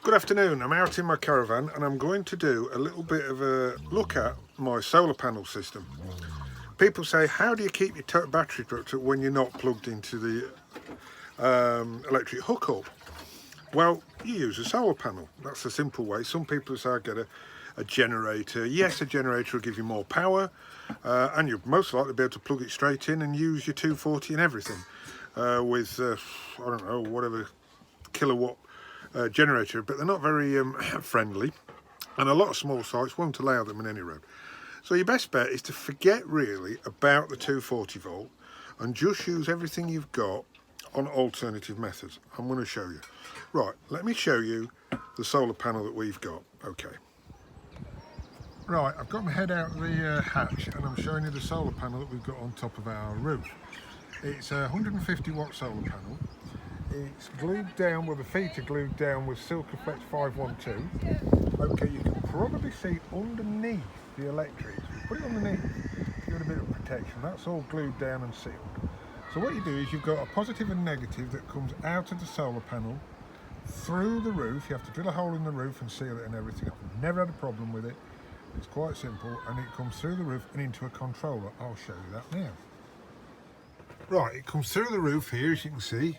Good afternoon, I'm out in my caravan and I'm going to do a little bit of a look at my solar panel system. People say, how do you keep your battery truck when you're not plugged into the electric hookup? Well, you use a solar panel. That's a simple way. Some people say, I get a generator. Yes, a generator will give you more power and you'll most likely be able to plug it straight in and use your 240 and everything with, I don't know, whatever kilowatt generator, but they're not very friendly, and a lot of small sites won't allow them in any road. So your best bet is to forget really about the 240 volt and just use everything you've got on alternative methods. I'm going to show you. Right, let me show you the solar panel that we've got. Okay. Right, I've got my head out of the hatch and I'm showing you the solar panel that we've got on top of our roof. It's a 150 watt solar panel. It's glued down, well the feet are glued down with Silkaflex 512. Okay, you can probably see underneath the electrics. Put it underneath to get a bit of protection. That's all glued down and sealed. So what you do is you've got a positive and negative that comes out of the solar panel through the roof. You have to drill a hole in the roof and seal it and everything. I've never had a problem with it. It's quite simple and it comes through the roof and into a controller. I'll show you that now. Right, it comes through the roof here, as you can see.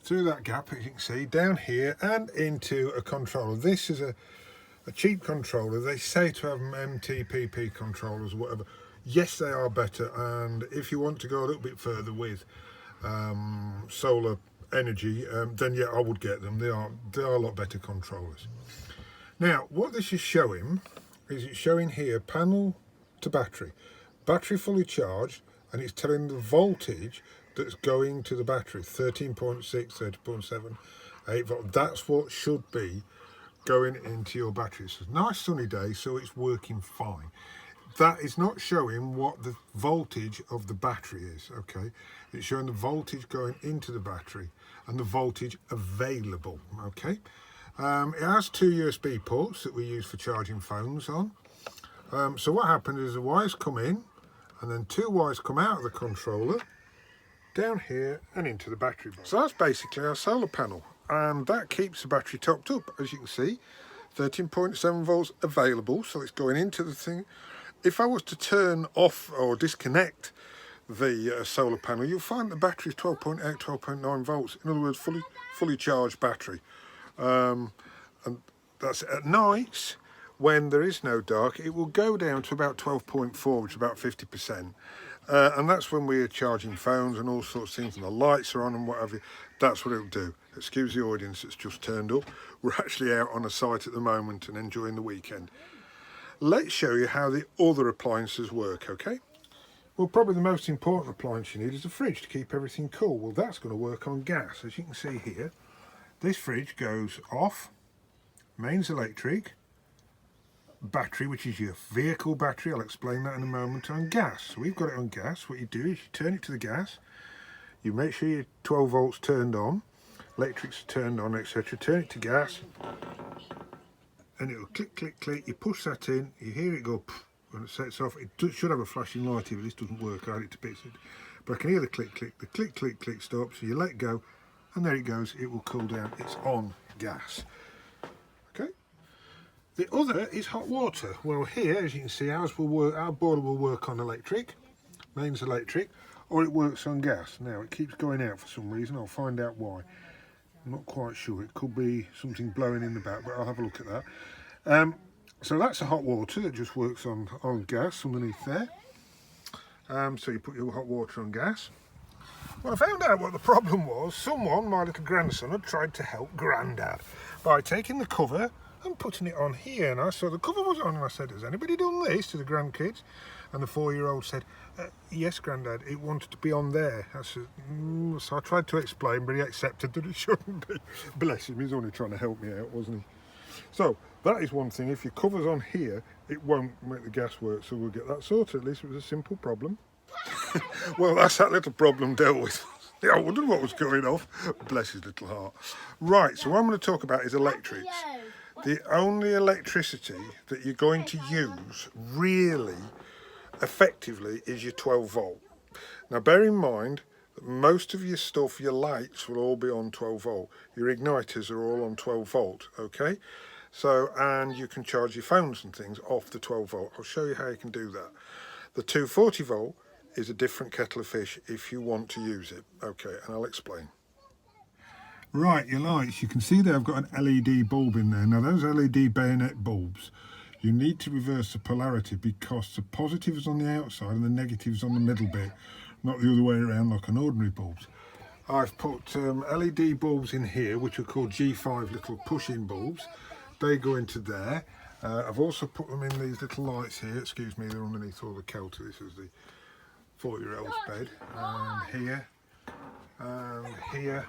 Through that gap, as you can see, down here and into a controller. This is a cheap controller. They say to have MTPP controllers or whatever. Yes, they are better, and if you want to go a little bit further with solar energy, then yeah, I would get them. They are a lot better controllers. Now, what this is showing is it's showing here panel to battery fully charged, and it's telling the voltage that's going to the battery, 13.6, 30.7, 8 volt. That's what should be going into your battery. It's a nice sunny day, so it's working fine. That is not showing what the voltage of the battery is, okay? It's showing the voltage going into the battery and the voltage available, okay? It has two USB ports that we use for charging phones on. So what happens is the wires come in and then two wires come out of the controller down here and into the battery box. So that's basically our solar panel, and that keeps the battery topped up. As you can see, 13.7 volts available, so it's going into the thing. If I was to turn off or disconnect the solar panel, you'll find the battery is 12.8, 12.9 volts. In other words, fully charged battery. And that's at nights. When there is no dark, it will go down to about 12.4, which is about 50%. And that's when we're charging phones and all sorts of things, and the lights are on and whatever. That's what it'll do. Excuse the audience that's just turned up. We're actually out on a site at the moment and enjoying the weekend. Let's show you how the other appliances work, okay? Well, probably the most important appliance you need is a fridge to keep everything cool. Well, that's going to work on gas. As you can see here, this fridge goes off, mains electric, battery, which is your vehicle battery, I'll explain that in a moment, on gas. So we've got it on gas. What you do is you turn it to the gas, you make sure your 12 volts turned on, electrics turned on, etc. Turn it to gas and it'll click, click, click. You push that in, you hear it go when it sets off. It should have a flashing light here, but this doesn't work. I had it to bits, but I can hear the click, click. The click, click, click stops. So you let go and there it goes. It will cool down. It's on gas. Okay. The other is hot water. Well, here, as you can see, our boiler will work on electric, mains electric, or it works on gas. Now, it keeps going out for some reason. I'll find out why. I'm not quite sure. It could be something blowing in the back, but I'll have a look at that. So that's a hot water that just works on gas underneath there. So you put your hot water on gas. Well, I found out what the problem was. Someone, my little grandson, had tried to help Grandad by taking the cover and putting it on here, and I saw the cover was on and I said, has anybody done this to the grandkids? And the 4-year-old said, yes, Grandad, it wanted to be on there. I said, So I tried to explain, but he accepted that it shouldn't be. Bless him, he's only trying to help me out, wasn't he? So that is one thing. If your cover's on here, it won't make the gas work, so we'll get that sorted. At least it was a simple problem. Well, that's that little problem dealt with. I wondered what was going off. Bless his little heart. Right, so what I'm going to talk about is electrics. The only electricity that you're going to use really effectively is your 12 volt. Now bear in mind Most of your stuff, your lights will all be on 12 volt. Your igniters are all on 12 volt, okay? So, and you can charge your phones and things off the 12 volt. I'll show you how you can do that. The 240 volt is a different kettle of fish if you want to use it. Okay, and I'll explain. Right, your lights, you can see there I've got an LED bulb in there. Now those LED bayonet bulbs, you need to reverse the polarity because the positive is on the outside and the negative is on the middle bit, not the other way around like an ordinary bulbs. I've put LED bulbs in here which are called G5 little push-in bulbs. They go into there. I've also put them in these little lights here, excuse me, they're underneath all the kelter. This is the 40-year-old's bed, and here, and here,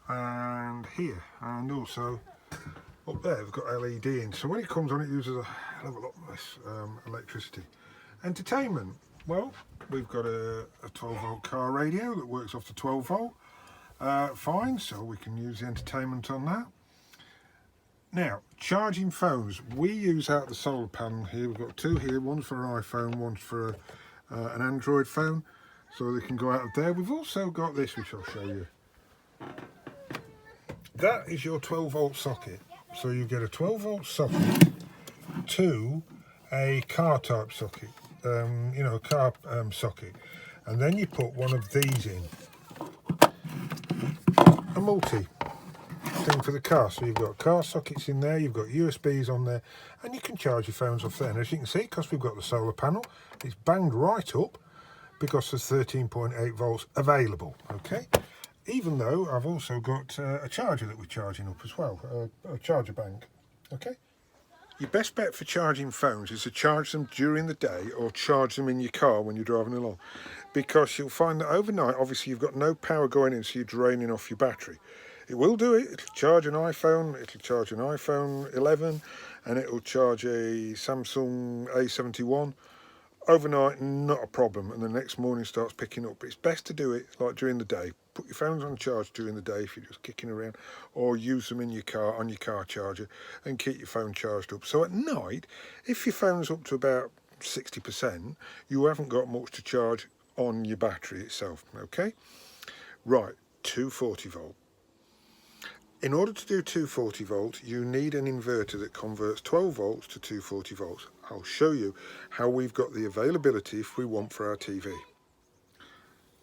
and here, and also up there we've got LED in, so when it comes on it uses a hell of a lot less electricity. Entertainment, well, we've got a 12 volt car radio that works off the 12 volt, fine, so we can use the entertainment on that. Now, charging phones, we use out the solar panel here, we've got two here, one's for an iPhone, one's for an Android phone, so they can go out of there. We've also got this, which I'll show you. That is your 12 volt socket. So you get a 12 volt socket to a car type socket, you know, a car socket. And then you put one of these in, a multi thing for the car. So you've got car sockets in there, you've got USBs on there, and you can charge your phones off there. And as you can see, because we've got the solar panel, it's banged right up because there's 13.8 volts available, okay? Even though I've also got a charger that we're charging up as well, a charger bank, okay? Your best bet for charging phones is to charge them during the day or charge them in your car when you're driving along, because you'll find that overnight, obviously you've got no power going in, so you're draining off your battery. It will do it, it'll charge an iPhone, it'll charge an iPhone 11, and it'll charge a Samsung A71. Overnight, not a problem, and the next morning starts picking up. But it's best to do it like during the day. Put your phones on charge during the day if you're just kicking around, or use them in your car, on your car charger, and keep your phone charged up. So at night, if your phone's up to about 60%, you haven't got much to charge on your battery itself, okay? Right, 240 volt. In order to do 240 volt, you need an inverter that converts 12 volts to 240 volts. I'll show you how we've got the availability if we want for our TV.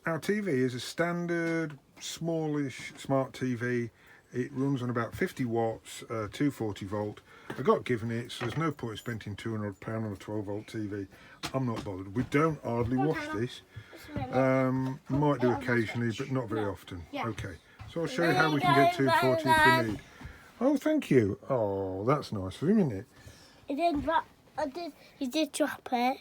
Our TV is a standard, smallish smart TV. It runs on about 50 watts, 240 volt. I got given it, so there's no point spending £200 on a 12 volt TV. I'm not bothered. We don't hardly watch this. Might do occasionally, but not very often. Okay. So I'll show you how we can get 240 if we need. Oh, thank you. Oh, that's nice of him, isn't it? He did drop it.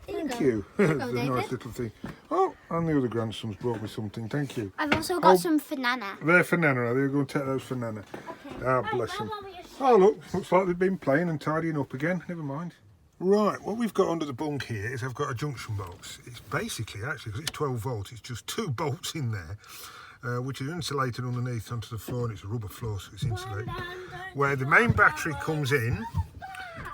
Thank you. It's a nice little thing. Oh, and the other grandson's brought me something. Thank you. I've also got some for Nana. They're for Nana, are they? You're going to take those for Nana. Okay. Ah, bless them. Oh, look, looks like they've been playing and tidying up again. Never mind. Right, what we've got under the bunk here is I've got a junction box. It's basically, actually, because it's 12 volt, it's just two bolts in there, which are insulated underneath onto the floor, and it's a rubber floor, so it's insulated. Where the main battery comes in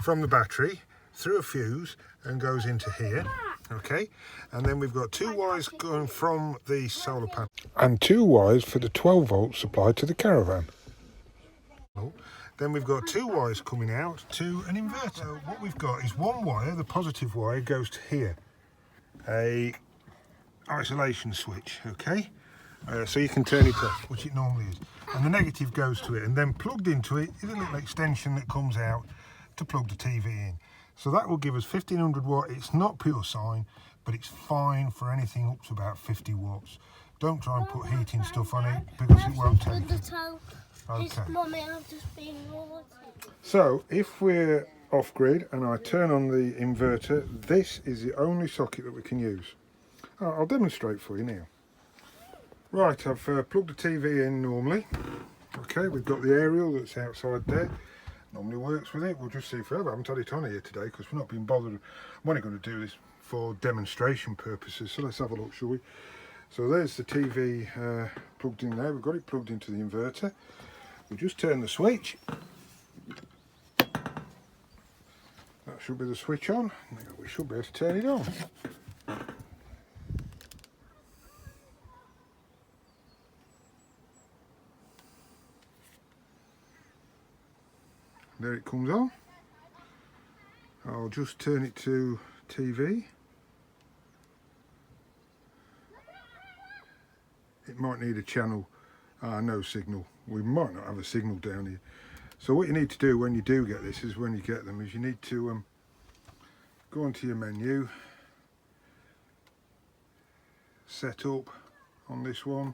from the battery through a fuse and goes into here, okay? And then we've got two wires going from the solar panel and two wires for the 12 volt supply to the Caravan. Then we've got two wires coming out to an inverter. So what we've got is one wire, the positive wire, goes to here, a isolation switch, okay? So you can turn it off, which it normally is. And the negative goes to it, and then plugged into it is a little extension that comes out to plug the TV in. So that will give us 1500 watt. It's not pure sine, but it's fine for anything up to about 50 watts. Don't try and put heating stuff on it because it won't take it. Okay. So if we're off grid and I turn on the inverter, this is the only socket that we can use. I'll demonstrate for you now. Right, I've plugged the TV in normally. Okay, we've got the aerial that's outside there. Normally works with it. We'll just see forever. I haven't had it on here today because we're not being bothered. I'm only going to do this for demonstration purposes. So let's have a look, shall we? So there's the TV plugged in there. We've got it plugged into the inverter. We just turn the switch. That should be the switch on. Now we should be able to turn it on. there it comes on. I'll just turn it to TV. It might need a channel, no signal. We might not have a signal down here. So what you need to do when you do get this, is when you get them, is you need to go onto your menu, set up on this one.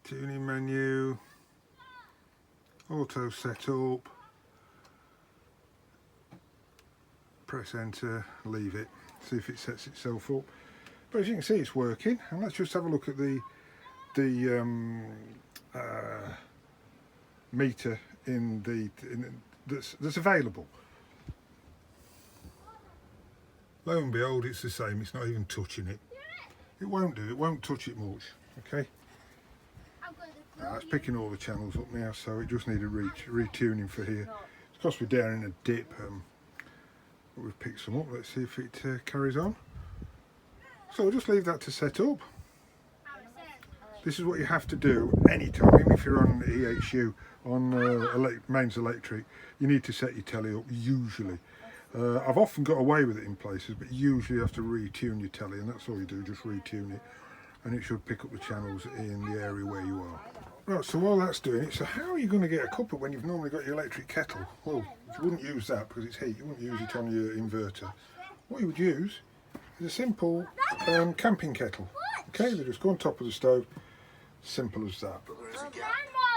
Tuning menu, auto setup, press enter, leave it, see if it sets itself up. But as you can see, it's working. And let's just have a look at the meter that's available. Lo and behold, it's the same. It's not even touching it. It won't do. It won't touch it much. Okay. It's picking all the channels up now, so it just needed retuning for here. It's because we're down in a dip, but we've picked some up. Let's see if it carries on. So we'll just leave that to set up. This is what you have to do anytime, even if you're on EHU, on mains electric, you need to set your telly up usually. I've often got away with it in places, but usually you have to retune your telly, and that's all you do, just retune it, and it should pick up the channels in the area where you are. Right, so while that's doing it, so how are you going to get a cuppa when you've normally got your electric kettle? Well, you wouldn't use that because it's heat, you wouldn't use it on your inverter. What you would use is a simple camping kettle. Okay, they just go on top of the stove, simple as that.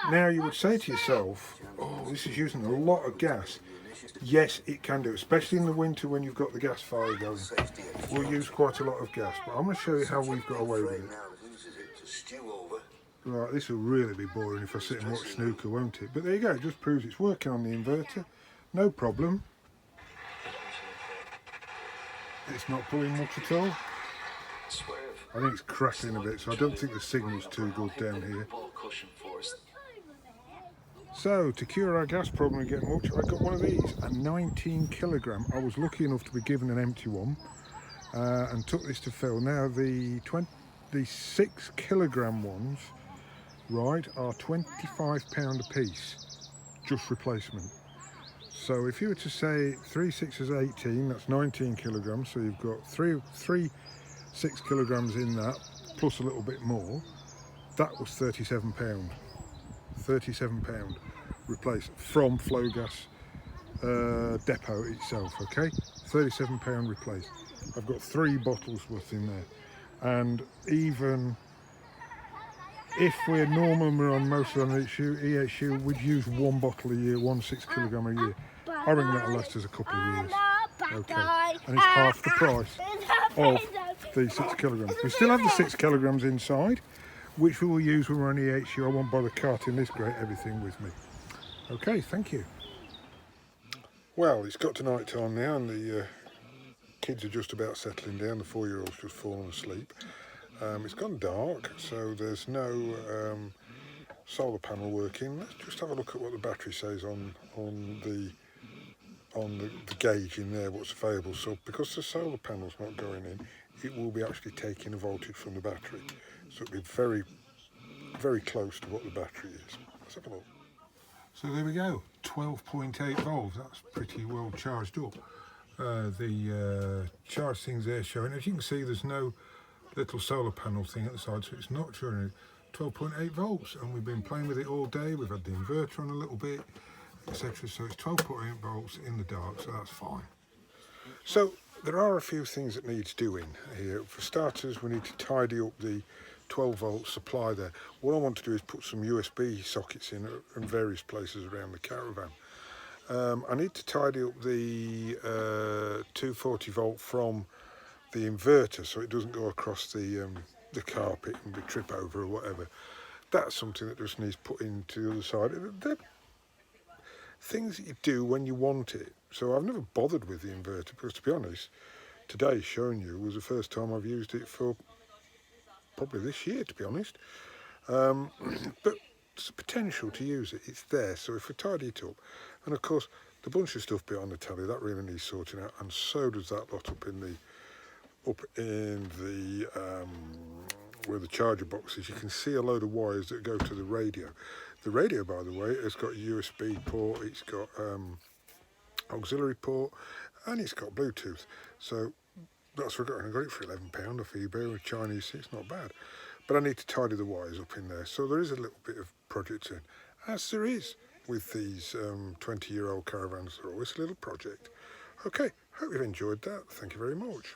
Now you would say to yourself, oh, this is using a lot of gas. Yes, it can do, especially in the winter when you've got the gas fire going. We'll use quite a lot of gas, but I'm going to show you how we've got away with it. Right, this will really be boring if I sit and watch snooker, won't it? But there you go, it just proves it's working on the inverter, no problem. It's not pulling much at all. I think it's crackling a bit, so I don't think the signal's too good down here. So, to cure our gas problem and get much, I got one of these, a 19 kilogram. I was lucky enough to be given an empty one and took this to fill. Now, the 6 kilogram ones, right, are £25 a piece, just replacement. So if you were to say 3 6 is 18, that's 19 kilograms, so you've got three 6 kilograms in that, plus a little bit more. That was £37. £37 replaced from Flow Gas depot itself, okay? £37 replaced. I've got 3 bottles worth in there, and even if we're normal and we're on most of the EHU, we'd use 1 bottle a year, 1 6 kilogram a year. I reckon that'll last us a couple of years. Okay, and it's half the price of the 6 kilograms. We still have the 6 kilograms inside, which we will use when we're on EHU. I won't bother carting this great everything with me. Okay, thank you. Well, it's got to night time now, and the kids are just about settling down. The 4-year-old's just fallen asleep. It's gone dark, so there's no solar panel working. Let's just have a look at what the battery says on the gauge in there, what's available. So because the solar panel's not going in, it will be actually taking a voltage from the battery. So it'll be very, very close to what the battery is. Let's have a look. So there we go, 12.8 volts. That's pretty well charged up. The charge thing's there showing. As you can see, there's no little solar panel thing at the side, so it's not showing 12.8 volts. And we've been playing with it all day. We've had the inverter on a little bit, etc. So it's 12.8 volts in the dark, so that's fine. So there are a few things that need doing here. For starters, we need to tidy up the 12 volt supply there. What I want to do is put some USB sockets in various places around the caravan. I need to tidy up the 240 volt from the inverter so it doesn't go across the carpet and be trip over or whatever. That's something that just needs put into the other side. They're things that you do when you want it. So I've never bothered with the inverter because, to be honest, today showing you was the first time I've used it for probably this year, to be honest. But there's a potential to use it. It's there. So if we tidy it up, and of course the bunch of stuff behind the telly that really needs sorting out, and so does that lot up in the where the charger box is, you can see a load of wires that go to the radio. The radio, by the way, has got a USB port, it's got auxiliary port, and it's got Bluetooth. So that's what I got. I got it for £11 off eBay with Chinese. It's not bad, but I need to tidy the wires up in there. So there is a little bit of project in, as there is with these 20-year-old caravans. They're always a little project. Okay, hope you've enjoyed that. Thank you very much.